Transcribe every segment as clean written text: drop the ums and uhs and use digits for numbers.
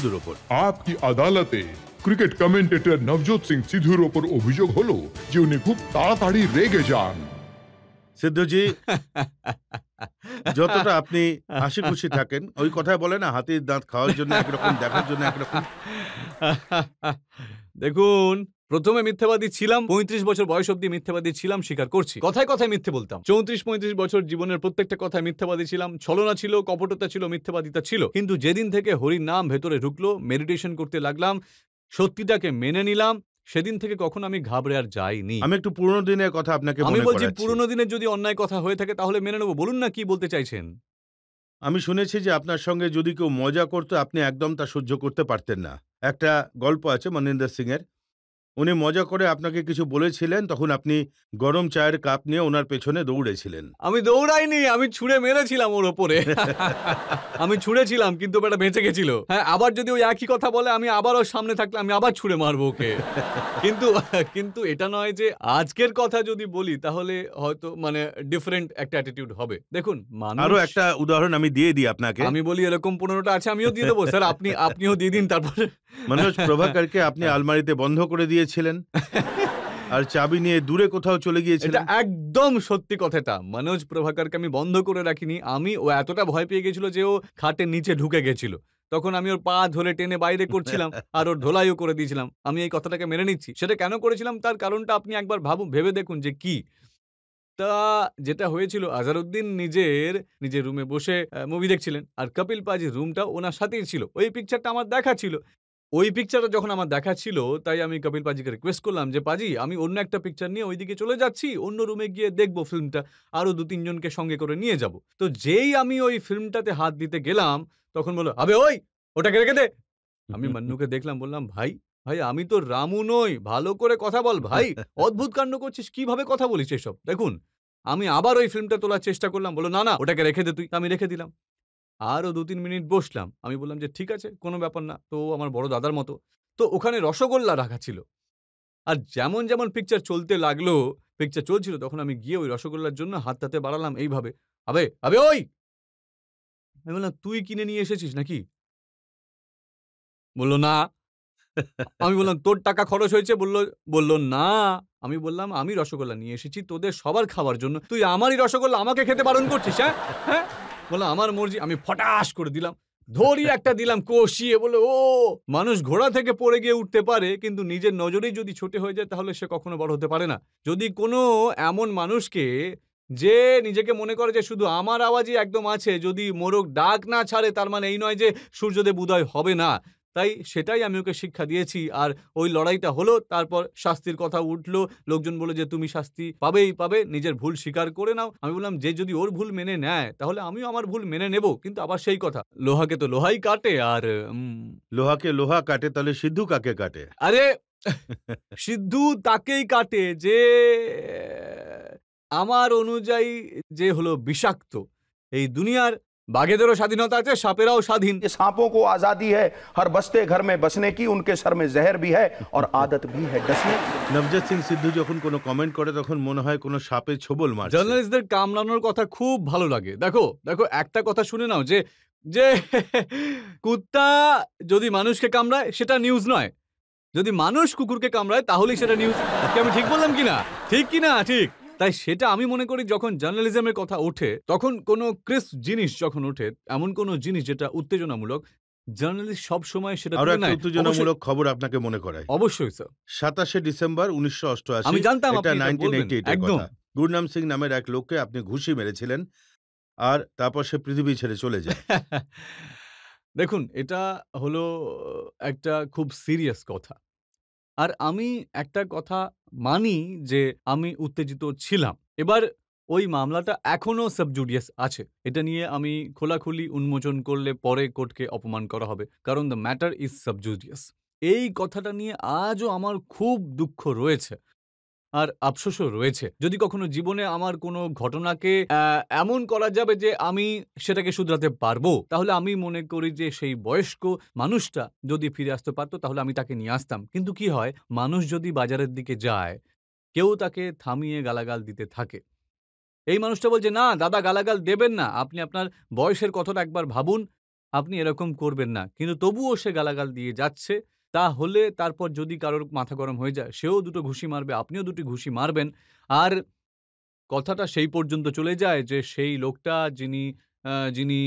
সিধুর ওপর। आपकी আদালতে ক্রিকেট কমেন্টেটর নবজোৎ সিং সিধুর ওপর অভিযোগ হলো যে উনি খুব তাড়াতাড়ি রেগে যান। সিদ্ধুজি, যতটা আপনি হাসি খুশি থাকেন, ওই কথায় বলে না, হাতির দাঁত খাওয়ার জন্য একরকম, দেখার জন্য একরকম। দেখুন, প্রথমে মিথ্যাবাদী ছিলাম, ৩৫ বছর বয়স অব্দি মিথ্যাবাদী ছিলাম, স্বীকার করছি। কথায় কথায় মিথ্যে বলতাম। ৩৪-৩৫ বছর জীবনের প্রত্যেকটা কথায় মিথ্যাবাদী ছিলাম। ছলনা ছিল, কপটতা ছিল, মিথ্যাবাদিতা ছিল। কিন্তু যেদিন থেকে হরির নাম ভেতরে ঢুকলো, মেডিটেশন করতে লাগলাম, সত্যিটাকে মেনে নিলাম, সেদিন থেকে কখনো আমি ঘাবড়ে আর যাইনি। আমি একটু পুরনো দিনের কথা আপনাকে আমি মনে বলছি, করাচ্ছি। পুরনো দিনের যদি অন্যায় কথা হয়ে থাকে তাহলে মেনে নেবো। বলুন না কি বলতে চাইছেন। আমি শুনেছি যে আপনার সঙ্গে যদি কেউ মজা করতো, আপনি একদম তা সহ্য করতে পারতেন না। একটা গল্প আছে মনিন্দর সিং এর, উনি মজা করে আপনাকে কিছু বলেছিলেন, তখন আপনি গরম চায়ের কাপ নিয়ে ওনার পেছনে দৌড়েছিলেন। আমি দৌড়াইনি, আমি ছুঁড়ে মেরেছিলাম ওর ওপরে। আমি ছুঁড়েছিলাম, কিন্তু বেটা বেঁচে গেছিল। হ্যাঁ, আবার যদি ওই একই কথা বলে, আমি আবার ওর সামনে থাকলে আমি আবার ছুঁড়ে মারবো ওকে। কিন্তু এটা নয় যে আজকের কথা যদি বলি তাহলে হয়তো মানে ডিফারেন্ট একটা অ্যাটিটিউড হবে। দেখুন, আরো মানুষ, একটা উদাহরণ আমি দিয়ে দিই আপনাকে। আমি বলি এরকম 15টা আছে, আমিও দিয়ে দেবো স্যার। আপনিও দিয়ে দিন। তারপরে মনোজ প্রভাকরকে আপনি আলমারিতে বন্ধ করে দিয়েছিলেন আর চাবি নিয়ে দূরে কোথাও চলে এটা গিয়েছিলেন। একদম সত্যি কথাটা। মনোজ প্রভাকরকে আমি বন্ধ করে রাখিনি। ও এতটা ভয় পেয়ে গেছিল যে ও খাটের নিচে ঢুকে গেছিল। তখন আমি ওর পা ধরে টেনে বাইরে করছিলাম আর ওর ধোলাইও করে দিয়েছিলাম। আমি এই কথাটাকে মেনে নিচ্ছি। সেটা কেন করেছিলাম তার কারণটা আপনি একবার ভেবে দেখুন যে কি। তা যেটা হয়েছিল, আজহারউদ্দিন নিজের রুমে বসে মুভি দেখছিলেন আর কপিল পাজির রুমটা ওনার সাথেই ছিল। ওই পিকচারটা আমার দেখা ছিল। ওই পিকচারটা যখন আমার দেখা ছিল, তাই আমি কপিল পাজিকে রিকোয়েস্ট করলাম যে, "পাজি, আমি অন্য একটা পিকচার নিয়ে ওইদিকে চলে যাচ্ছি। অন্য রুমে গিয়ে দেখব ফিল্মটা। আরো ২-৩ জনকে সঙ্গে করে নিয়ে যাব।" তো যেই আমি ওই ফিল্মটাতে হাত দিতে গেলাম, তখন বলল, "আবে ওই! ওটাকে রেখে দে।" আমি মান্নুকে দেখলাম, বললাম, ভাই আমি তো রামু নই। ভালো করে কথা বল ভাই। অদ্ভুত কাণ্ড করছিস। কিভাবে কথা বলিস এসব?" দেখুন, আমি আবার ওই ফিল্মটা তোলার চেষ্টা করলাম। বলল, "না, ওটাকে রেখে দে তুই।" আমি রেখে দিলাম। আরো ২-৩ মিনিট বসলাম। আমি বললাম যে, "ঠিক আছে, কোনো ব্যাপার না। তো ও আমার বড় দাদার মতো।" তো ওখানে রসগোল্লা রাখা ছিল। আর যেমন পিকচার চলতে লাগলো, পিকচার চলছিল, তখন আমি গিয়ে ওই রসগোল্লার জন্য হাতটাতে বাড়ালাম এইভাবে। "আবে ওই!" আমি বললাম, "তুই কিনে নিয়ে এসেছিস নাকি?" বলল, "না।" আমি বললাম, "তোর টাকা খরচ হয়েছে?" বলল, "না।" আমি বললাম, "আমি রসগোল্লা নিয়ে এসেছি তোদের সবার খাওয়ার জন্য। তুই আমারই রসগোল্লা আমাকে খেতে বারণ করছিস, হ্যাঁ? হ্যাঁ?" বলল, "আমার মর্জি।" আমি ফটাস করে দিলাম। ধরি একটা দিলাম কষিয়ে। বলল, "ও!" মানুষ ঘোড়া থেকে পড়ে গিয়ে উঠতে পারে, কিন্তু নিজের নজরেই যদি ছোট হয়ে যায় তাহলে সে কখনো বড় হতে পারে না। যদি কোনো এমন মানুষকে, যে নিজেকে মনে করে যে শুধু আমার আওয়াজই একদম আছে, যদি মোরগ ডাক না ছাড়ে, তার মানে এই নয় যে সূর্যদেব উদয় হবে না। তাই সেটাই আমি ওকে শিক্ষা দিয়েছি। আর ওই লড়াইটা হলো, তারপর শাস্তির কথা উঠলো। লোকজন বলল যে, "তুমি শাস্তি পাবে, নিজের ভুল স্বীকার করে নাও।" আমি বললাম, যে যদি ওর ভুল মেনে নেয়, তাহলে আমিও আমার ভুল মেনে নেব। কিন্তু আবার সেই কথা, লোহাকে তো লোহাই কাটে। আর লোহাকে লোহা কাটে, তাহলে সিদ্ধু কাকে কাটে? আরে সিদ্ধু তাকেই কাটে যে আমার অনুযায়ী যে হলো বিষাক্ত। এই দুনিয়ার বাঘেদেরও স্বাধীনতা আছে, সাপেরাও স্বাধীন। ये सांपों को आजादी है हर बसते घर में बसने की, उनके सर में जहर भी है और आदत भी है डसने की। নবজোৎ সিং সিদ্ধু যখন কোনো কমেন্ট করে, তখন মনে হয় কোনো সাপে ছোবল মারছে। জার্নালিস্টদের কামড়ানোর কথা খুব ভালো লাগে। দেখো একটা কথা শুনে নাও, যে যে কুত্তা যদি মানুষকে কামড়ায় সেটা নিউজ নয়। যদি মানুষ কুকুরকে কামড়ায় তাহলেই সেটা নিউজ। কি আমি ঠিক বললাম কিনা? ঠিক কিনা? ঠিক। তাই সেটা আমি মনে করি, যখন জার্নালিজমের কথা ওঠে, তখন কোনো ক্রিস্প জিনিস যখন ওঠে, এমন কোনো জিনিস যেটা উত্তেজনামূলক, জার্নালিস্ট সবসময় সেটা আরো তুলে একটা নেয়। উত্তেজনামূলক খবর আপনাকে মনে করায়। অবশ্যই স্যার। 27শে ডিসেম্বর 1988, আমি জানতাম এটা আপনি এটা বলবেন। 1988 এর একদম। কথা। গুরনাম সিং নামের এক লোককে আপনি ঘুষি মেরেছিলেন আর তারপর সে পৃথিবী ছেড়ে চলে যায়। দেখুন, এটা হলো একটা খুব সিরিয়াস কথা। আর আমি একটা কথা মানি যে আমি উত্তেজিত ছিলাম। এবার ওই মামলাটা এখনো সাব জুডিস আছে। এটা নিয়ে আমি খোলাখুলি উন্মোচন করলে পরে কোর্টকে অপমান করা হবে। কারণ the matter is sub judice. এই কথাটা নিয়ে আজও আমার খুব দুঃখ রয়েছে। আর আফসোসও রয়েছে। যদি কখনো জীবনে আমার কোনো ঘটনাকে এমন করা যাবে যে আমি সেটাকে শুধরাতে পারবো, তাহলে আমি মনে করি যে সেই বয়স্ক মানুষটা যদি ফিরে আসতে পারত, তাহলে আমি তাকে নিয়ে আসতাম। কিন্তু কি হয়, মানুষ যদি বাজারের দিকে যায়, কেউ তাকে থামিয়ে গালাগাল দিতে থাকে। এই মানুষটা বলছে, "না দাদা, গালাগাল দেবেন না। আপনি আপনার বয়সের কথাটা একবার ভাবুন। আপনি এরকম করবেন না। কিন্তু তবুও সে গালাগাল দিয়ে যাচ্ছে। তাহলে তারপর যদি কারোর মাথা গরম হয়ে যায়, সেও দুটো ঘুষি মারবে, আপনিও দুটি ঘুষি মারবেন। আর কথাটা সেই পর্যন্ত চলে যায় যে সেই লোকটা যিনি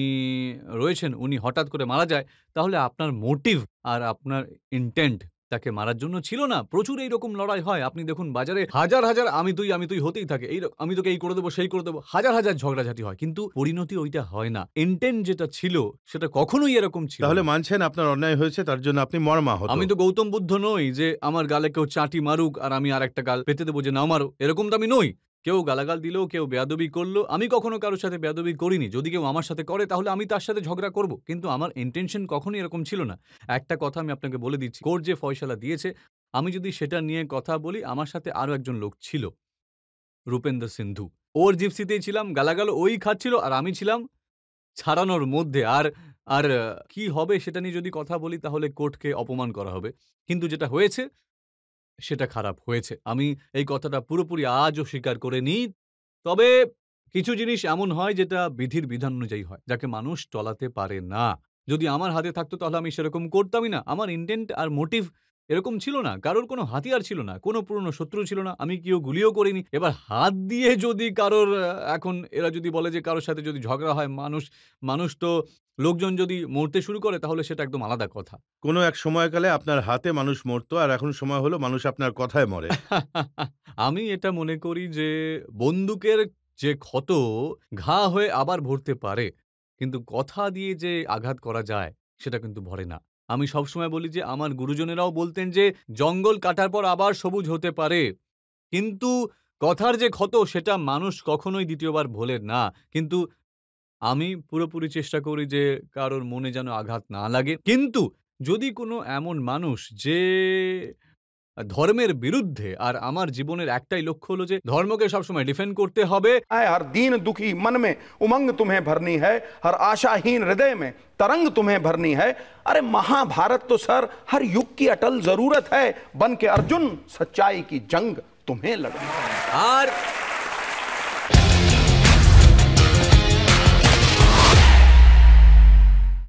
রয়েছেন উনি হঠাৎ করে মারা যায়, তাহলে আপনার মোটিভ আর আপনার ইনটেন্ট তাকে মারার জন্য ছিল না। প্রচুর এইরকম লড়াই হয়। আপনি দেখুন বাজারে হাজার আমি তুই হতেই থাকে। আমি তোকে এই করে দেব, সেই করে দেব। হাজার ঝগড়াঝাটি হয়। কিন্তু পরিণতি ওইটা হয় না। ইনটেন্ট যেটা ছিল সেটা কখনোই এরকম ছিল তাহলে না। মানছেন আপনার অন্যায় হয়েছে, তার জন্য আপনি মর্মাহত। আমি তো গৌতম বুদ্ধ নই যে আমার গালে কেউ চাঁটি মারুক আর আমি আরেকটা গাল পেতে দেবো যে নাও মারো। এরকম তো আমি নই। কেউ গালাগাল দিলো, কেউ বেয়াদবি করলো। আমি কখনো কারো সাথে বেয়াদবি করিনি। যদি কেউ আমার সাথে করে তাহলে আমি তার সাথে ঝগড়া করব। কিন্তু আমার ইনটেনশন কখনোই এরকম ছিল না। একটা কথা আমি আপনাকে বলে দিচ্ছি। কোর্ট যে ফয়সালা দিয়েছে, আমি যদি সেটা নিয়ে কথা বলি, আমার সাথে আরো একজন লোক ছিল। রূপেন্দ্র সিন্ধু। ওর জিপসিতেই ছিলাম, গালাগাল ওই খাচ্ছিল আর আমি ছিলাম ছাড়ানোর মধ্যে। আর কি হবে সেটা নিয়ে যদি কথা বলি তাহলে কোর্টকে অপমান করা হবে। কিন্তু যেটা হয়েছে সেটা খারাপ হয়েছে। আমি এই কথাটা পুরোপুরি আজও স্বীকার করে নিই। তবে কিছু জিনিস এমন হয় যেটা বিধির বিধান অনুযায়ী হয়, যাকে মানুষ টলাতে পারে না। যদি আমার হাতে থাকতো তাহলে আমি সেরকম করতামই না। আমার ইনটেন্ট আর মোটিভ এরকম ছিল না। কারোর কোনো হাতিয়ার ছিল না, কোনো পুরনো শত্রু ছিল না। আমি কেউ গুলিও করিনি। এবার হাত দিয়ে যদি কারোর এখন এরা যদি বলে যে কারোর সাথে যদি ঝগড়া হয় মানুষ তো লোকজন যদি মরতে শুরু করে তাহলে সেটা একদম আলাদা কথা। কোনো এক সময়কালে আপনার হাতে মানুষ মরতো, আর এখন সময় হলো মানুষ আপনার কথায় মরে। আমি এটা মনে করি যে বন্দুকের যে ক্ষত ঘা হয়ে আবার ভরতে পারে, কিন্তু কথা দিয়ে যে আঘাত করা যায় সেটা কিন্তু ভরে না। আমি সবসময় বলি যে আমার গুরুজনেরাও বলতেন যে জঙ্গল কাটার পর আবার সবুজ হতে পারে, কিন্তু কথার যে ক্ষত সেটা মানুষ কখনোই দ্বিতীয়বার ভোলে না। কিন্তু আমি পুরোপুরি চেষ্টা করি যে কারোর মনে যেন আঘাত না লাগে। কিন্তু যদি কোনো এমন মানুষ যে ধর্মের বিরুদ্ধে, আর আমার জীবনের একটাই লক্ষ্য হলো যে ধর্মকে সবসময় ডিফেন্ড করতে হবে। हर दीन दुखी मन में उमंग तुम्हें भरनी है, हर आशाहीन हृदय में तरंग तुम्हें भरनी है। अरे महाभारत तो सर हर युग की अटल जरूरत है, बन के अर्जुन सच्चाई की जंग तुम्हें लड़नी है। আর